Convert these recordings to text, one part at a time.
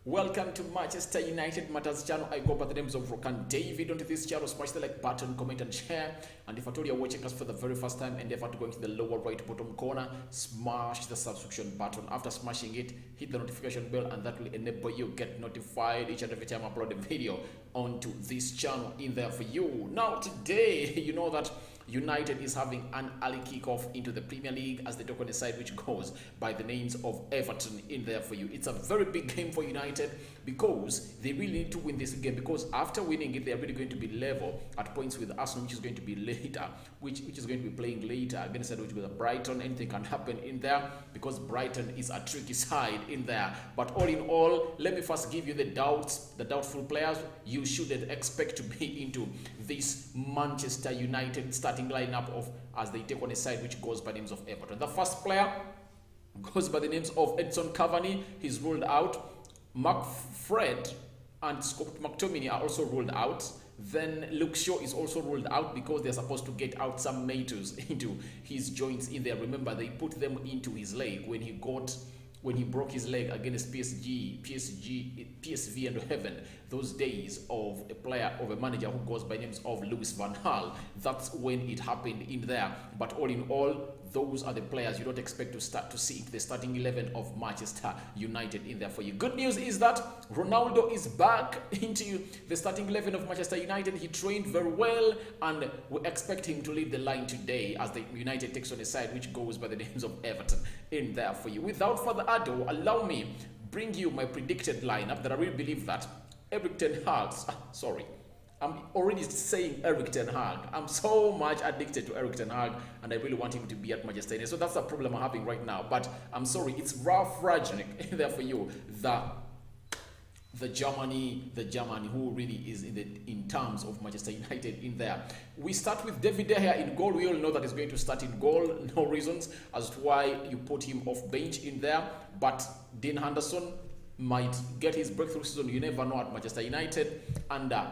Welcome to Manchester United Matters channel. I go by the names of Rokan David. Onto this channel, smash the like button, comment and share. And if at all you're watching us for the very first time, endeavor to go into the lower right bottom corner, smash the subscription button. After smashing it, hit the notification bell, and that will enable you get notified each and every time I upload a video onto this channel in there for you. Now today, you know that United is having an early kickoff into the Premier League as they talk on the side which goes by the names of Everton in there for you. It's a very big game for United because they really need to win this game, because after winning it, they are really going to be level at points with Arsenal, which is going to be later, which is going to be playing later against a side which with Brighton. Anything can happen in there because Brighton is a tricky side in there. But all in all, let me first give you the doubtful players you shouldn't expect to be into this Manchester United starting lineup of as they take on a side which goes by the names of Everton. The first player goes by the names of Edson Cavani. He's ruled out. Fred and Scott McTominay are also ruled out. Then Luke Shaw is also ruled out because they're supposed to get out some metals into his joints in there. Remember, they put them into his leg when he broke his leg against PSV and Heaven, those days of a manager who goes by names of Louis van Gaal. That's when it happened in there. But all in all, those are the players you don't expect to see the starting 11 of Manchester United in there for you. Good news is that Ronaldo is back into the starting 11 of Manchester United. He trained very well, and we expect him to lead the line today as the United takes on a side which goes by the names of Everton in there for you. Without further ado, allow me bring you my predicted lineup that I really believe that Eric Ten Hag, I'm already saying Eric Ten Hag. I'm so much addicted to Eric Ten Hag, and I really want him to be at Manchester United. So that's the problem I'm having right now. But I'm sorry, it's Ralf Rangnick there for you. The Germany who really is in terms of Manchester United in there. We start with David De Gea in goal. We all know that he's going to start in goal. No reasons as to why you put him off bench in there. But Dean Henderson might get his breakthrough season. You never know at Manchester United under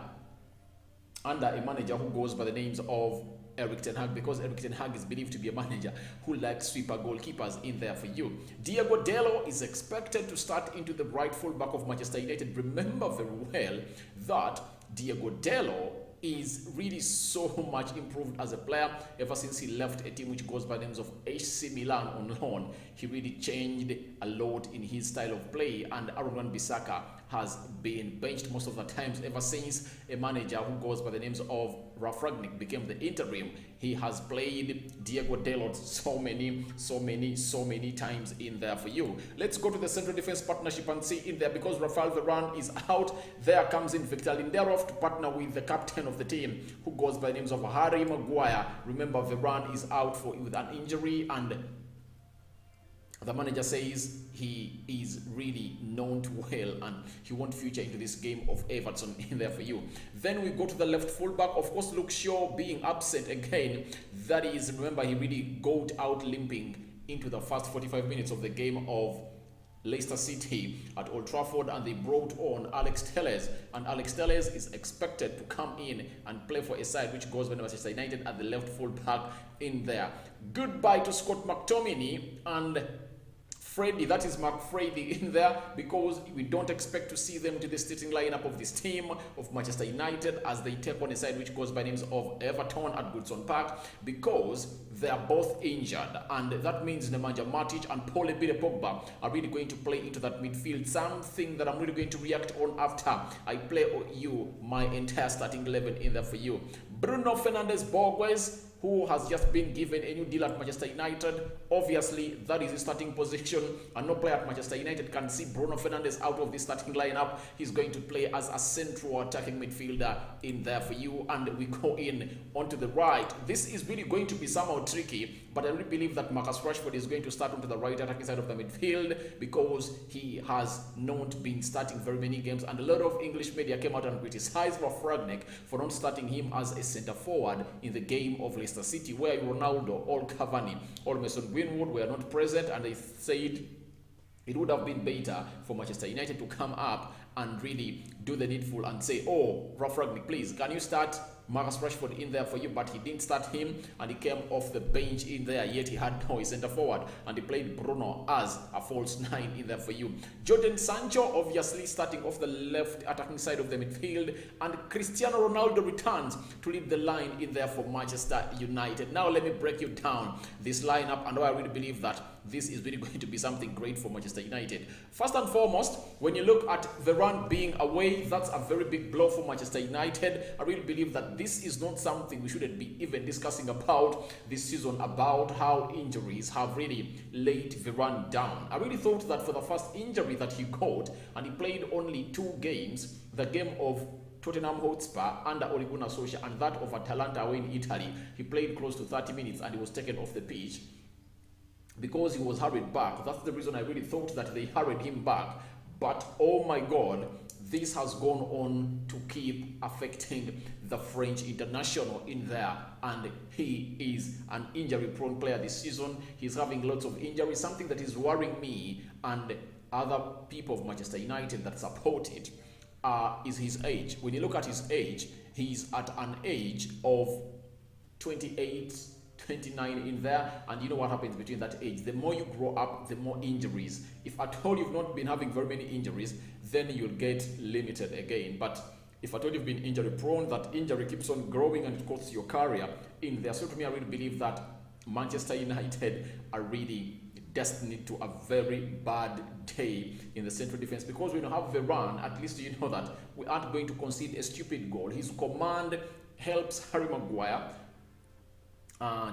a manager who goes by the names of Eric Ten Hag, because Eric Ten Hag is believed to be a manager who likes sweeper goalkeepers in there for you. Diego Dalot is expected to start into the right full back of Manchester United. Remember very well that Diego Dalot is really so much improved as a player ever since he left a team which goes by the names of AC Milan on loan. He really changed a lot in his style of play, and Aaron Wan-Bissaka has been benched most of the times ever since a manager who goes by the names of Ralf Rangnick became the interim. He has played Diego Dalot so many times in there for you. Let's go to the central defense partnership and see in there, because Rafael Varane is out. There comes in Victor Lindelof to partner with the captain of the team who goes by the names of Harry Maguire. Remember, Varane is out with an injury, and the manager says he is really known to well and he won't feature into this game of Everton in there for you. Then we go to the left fullback. Of course, Luke Shaw being absent again. That is, remember, he really got out limping into the first 45 minutes of the game of Leicester City at Old Trafford, and they brought on Alex Telles, and Alex Telles is expected to come in and play for a side which goes by Manchester United at the left fullback in there. Goodbye to Scott McTominay and Freddie, that is Mark Freddie in there, because we don't expect to see them to the starting lineup of this team of Manchester United as they take on a side which goes by names of Everton at Goodson Park, because they are both injured, and that means Nemanja Matic and Paul Pogba are really going to play into that midfield, something that I'm really going to react on after I play you my entire starting 11 in there for you. Bruno Fernandes-Borges, who has just been given a new deal at Manchester United. Obviously, that is his starting position, and no player at Manchester United can see Bruno Fernandes out of the starting lineup. He's going to play as a central attacking midfielder in there for you, and we go in onto the right. This is really going to be somehow tricky, but I really believe that Marcus Rashford is going to start onto the right attacking side of the midfield, because he has not been starting very many games, and a lot of English media came out and criticized Ralf Rangnick for not starting him as a centre forward in the game of Leicester City, where Ronaldo or Cavani or Mason Greenwood were not present, and they said it would have been better for Manchester United to come up and really do the needful and say, oh, Ralf Rangnick, please, can you start Marcus Rashford in there for you, but he didn't start him, and he came off the bench in there, yet he had no centre forward, and he played Bruno as a false 9 in there for you. Jadon Sancho obviously starting off the left attacking side of the midfield, and Cristiano Ronaldo returns to lead the line in there for Manchester United. Now let me break you down this lineup and why I really believe that this is really going to be something great for Manchester United. First and foremost, when you look at Varane being away, that's a very big blow for Manchester United. I really believe that this is not something we shouldn't be even discussing about this season, about how injuries have really laid Varane down. I really thought that for the first injury that he got, and he played only 2 games, the game of Tottenham Hotspur under Ole Gunnar Solskjaer and that of Atalanta away in Italy, he played close to 30 minutes and he was taken off the pitch because he was hurried back. That's the reason I really thought that they hurried him back. But oh my God, this has gone on to keep affecting the French international in there, and he is an injury-prone player this season. He's having lots of injuries, something that is worrying me and other people of Manchester United that support it. Is his age. When you look at his age, he's at an age of 28, 29 in there, and you know what happens between that age. The more you grow up, the more injuries. If at all you've not been having very many injuries, then you'll get limited again. But if at all you've been injury prone, that injury keeps on growing and it costs your career in there. So to me, I really believe that Manchester United are really destined to a very bad day in the central defense, because when you have Varane, at least you know that we aren't going to concede a stupid goal. His command helps Harry Maguire,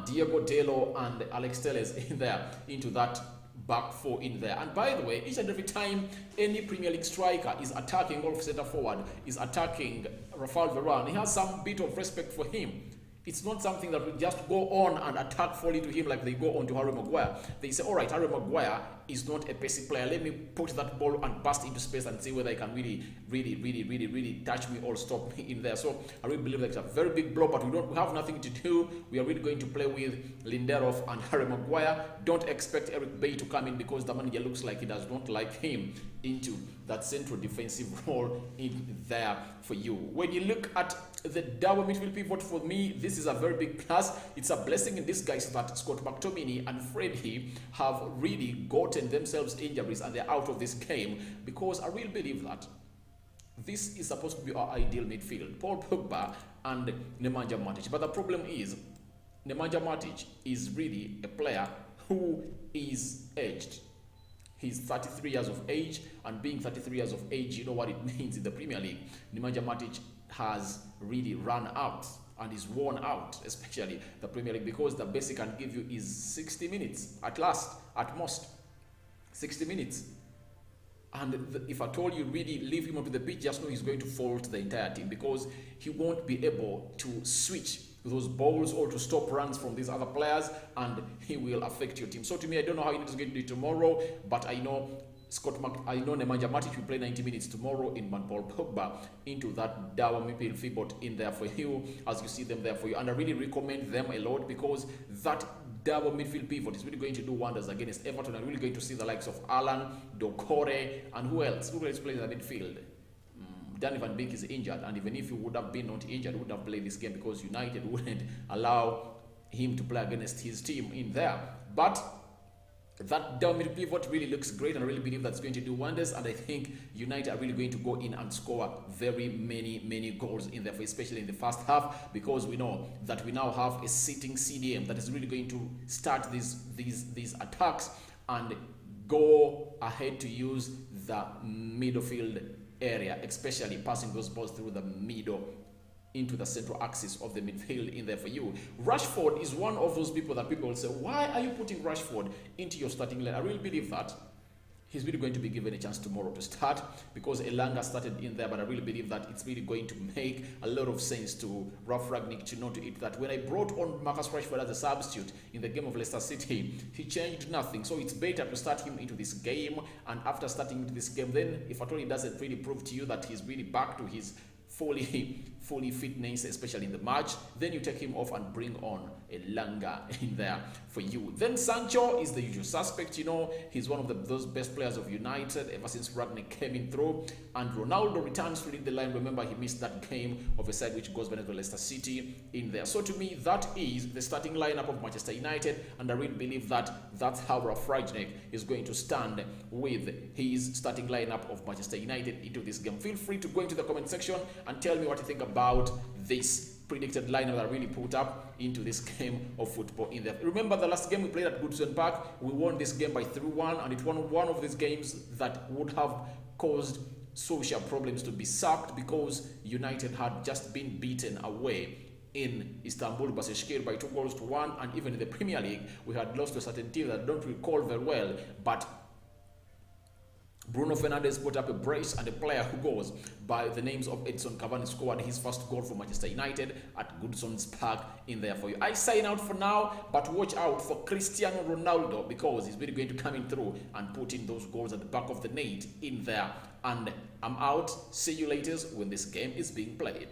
Diego Dalot and Alex Telles in there into that back 4 in there. And by the way, each and every time any Premier League striker is attacking off centre forward, is attacking Rafael Varane, he has some bit of respect for him. It's not something that will just go on and attack fully to him like they go on to Harry Maguire. They say, all right, Harry Maguire is not a basic player. Let me put that ball and burst into space and see whether I can really touch me or stop me in there. So I really believe that it's a very big blow, but we have nothing to do. We are really going to play with Lindelof and Harry Maguire. Don't expect Eric Bailly to come in, because the manager looks like he does not like him into that central defensive role in there for you. When you look at the double midfield pivot, for me, this is a very big plus. It's a blessing in disguise that Scott McTominay and Freddie have really gotten themselves injuries and they're out of this game, because I really believe that this is supposed to be our ideal midfield, Paul Pogba and Nemanja Matic. But the problem is, Nemanja Matic is really a player who is aged. He's 33 years of age, and being 33 years of age, you know what it means in the Premier League. Nemanja Matic has really run out and is worn out, especially the Premier League, because the best he can give you is 60 minutes at last, at most 60 minutes. And if at all you really leave him onto the pitch, just know he's going to fault the entire team, because he won't be able to switch those balls or to stop runs from these other players, and he will affect your team. So to me, I don't know how United is going to do it tomorrow, but I know Nemanja Matic will play 90 minutes tomorrow in Paul Pogba into that double midfield pivot in there for you, as you see them there for you. And I really recommend them a lot, because that double midfield pivot is really going to do wonders against Everton. I'm really going to see the likes of Alan, Dokore, and who else plays in the midfield. Danny Van Beek is injured, and even if he would have been not injured, he would have played this game, because United wouldn't allow him to play against his team in there. But that double midfield pivot really looks great, and I really believe that's going to do wonders. And I think United are really going to go in and score very many goals in there, especially in the first half, because we know that we now have a sitting CDM that is really going to start these attacks and go ahead to use the midfield area, especially passing those balls through the middle into the central axis of the midfield in there for you. Rashford is one of those people that people will say, why are you putting Rashford into your starting line? I really believe that he's really going to be given a chance tomorrow to start, because Elanga started in there, but I really believe that it's really going to make a lot of sense to Ralf Rangnick to know to it that when I brought on Marcus Rashford as a substitute in the game of Leicester City, he changed nothing. So it's better to start him into this game, and after starting into this game, then if at all he doesn't really prove to you that he's really back to his fully fitness, especially in the match. Then you take him off and bring on a Langa in there for you. Then Sancho is the usual suspect. You know, he's one of those best players of United ever since Ragnick came in through. And Ronaldo returns to lead the line. Remember, he missed that game of a side which goes by the Leicester City in there. So to me, that is the starting lineup of Manchester United, and I really believe that that's how Ralf Ragnick is going to stand with his starting lineup of Manchester United into this game. Feel free to go into the comment section and tell me what you think about this predicted lineup that I really put up into this game of football in there. Remember the last game we played at Goodson Park, we won this game by 3-1, and it was one of these games that would have caused social problems to be sacked because United had just been beaten away in Istanbul Başakşehir by 2-1, and even in the Premier League we had lost to a certain team that I don't recall very well, but Bruno Fernandes put up a brace, and a player who goes by the names of Edson Cavani scored his first goal for Manchester United at Goodson's Park in there for you. I sign out for now, but watch out for Cristiano Ronaldo because he's really going to come in through and put in those goals at the back of the net in there. And I'm out. See you later when this game is being played.